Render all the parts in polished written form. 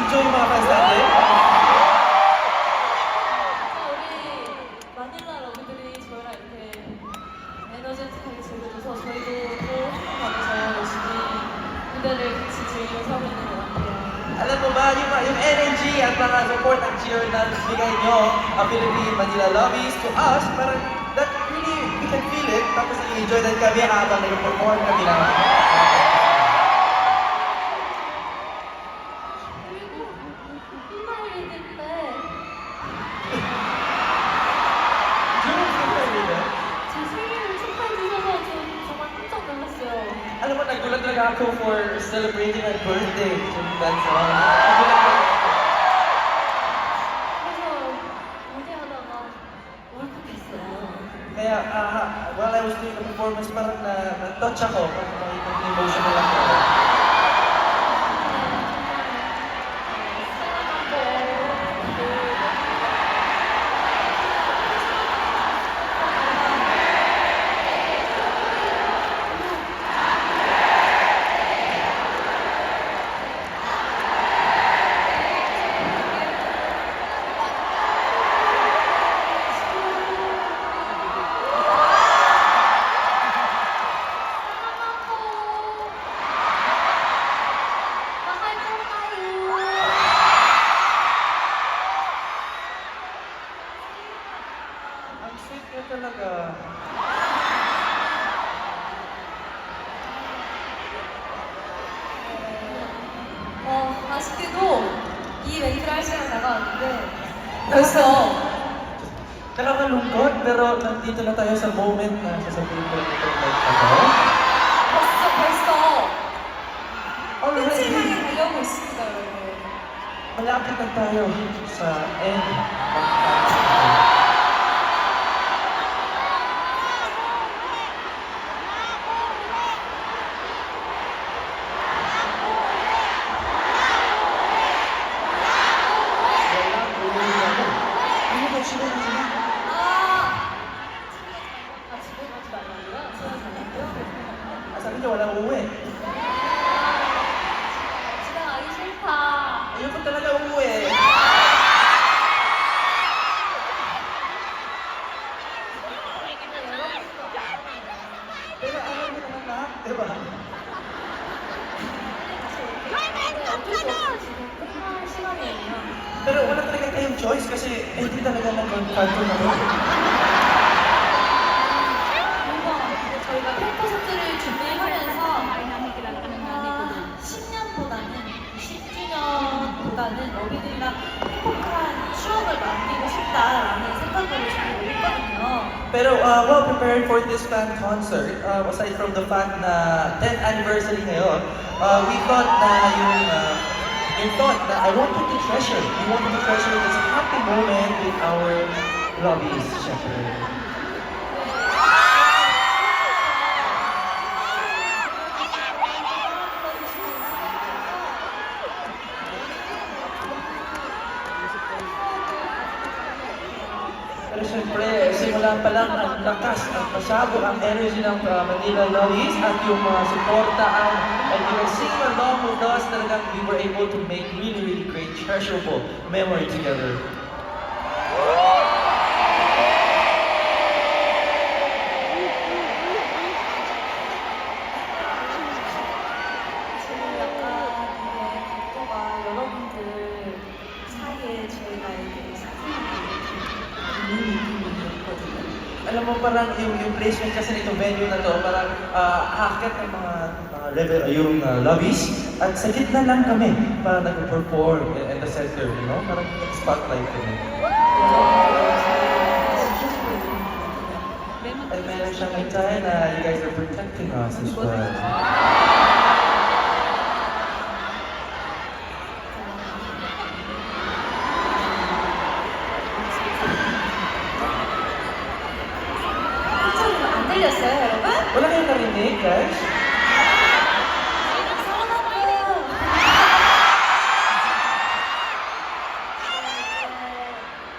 Enjoy yung mga fans natin. 우리 마닐라 러브들이 저희랑 이렇게 에너제틱하게 즐겨줘서 저희도 또 한국에서 열심히 무대를 같이 즐기면서 하고 있는 것 같아요. Alam mo ba, yung energy at mga support at cheer na bigay nyo, ang Philippine Manila Lovies to us, parang that really, we can feel it. Tapos i-enjoy din kami habang nag-perform kami na. 그리고 휘말릴 때 제 생일을 축하해 주셔서 저 정말 깜짝 놀랐어요. Alam mo, nagulat talaga ako for celebrating my birthday. That song. 그래서 무대하다가 울컥했어요. Kaya, while I was doing the performance, parang na-touch ako. Parang may emotional ako. Ang sweet niya talaga. 아쉽게도 이 멘트를 할 시간이 다가왔는데 벌써 Nakakalungkot, pero nandito na tayo sa moment na sasabihin ko lang itong like ako. 벌써 끝을 Already, 향해 달려오고 있습니다, 여러분. malapit na tayo sa end of Walang uuwi ako. Ano ba sila na sila? 집에 가지 말라고요? 집에 가려고요? Sabi niya walang uuwi. 집에 가기 싫다. Ayoko talaga uuwi. Pero alam mo naman lahat, di ba? 어쩔 수 없이 지금 끝날 시간이에요. Pero wala talaga tayong choice kasi hindi talaga nag-cartoon na rin. 뭔가 저희가 팬콘서트를 준비하면서 10년보다는 10주년보다는 어린이랑 행복한 추억을 남기고 싶다라는 생각으로 준비를 했거든요. Pero while preparing for this fan concert, aside from the fact na 10th anniversary ngayon, we thought na yung thought na I wanted to treasure. We wanted to treasure this happy moment with our lobbies, syempre. Pero syempre, simula pa lang ang lakas, ang pasabog, ang energy ng Manila Lollies at yung mga suportaan and you are singing along with us, talagang we were able to make really, really great, treasurable memory together. 지금 약간 이게 각도가 여러분들 사이에 저희가 이렇게 있는 느낌이 있거든요. Alam mo parang yung placement kasi nitong venue na to, parang aakyat ng mga level, yung lobbies, at sa gitna lang kami para nag-perform at the center, you know? Parang spotlight kami. And meron siyang mensahe na you guys are protecting us as well. 안 들렸어요, 여러분? Wala kayong narinig, guys? 서운하고요.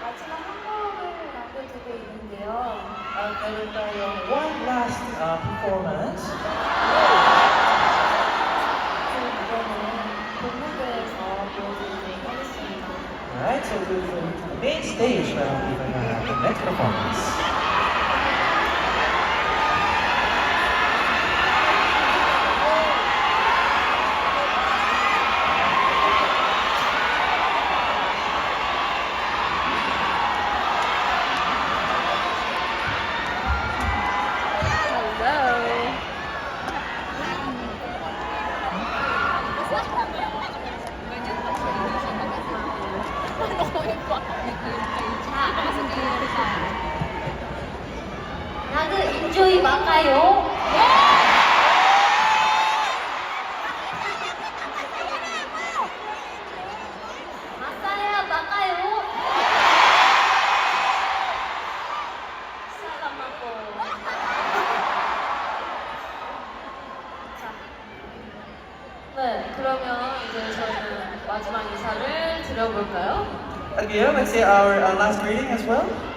마지막 한 곡을 남겨두고 있는데요. Meron tayong one last performance. stage para makita na the next performance. 다들 인조이 막아요. 맞아야 막아요. 사람하고. 네, 그러면 이제 저희는 마지막 인사를 드려볼까요? Okay, let's say our last greeting as well.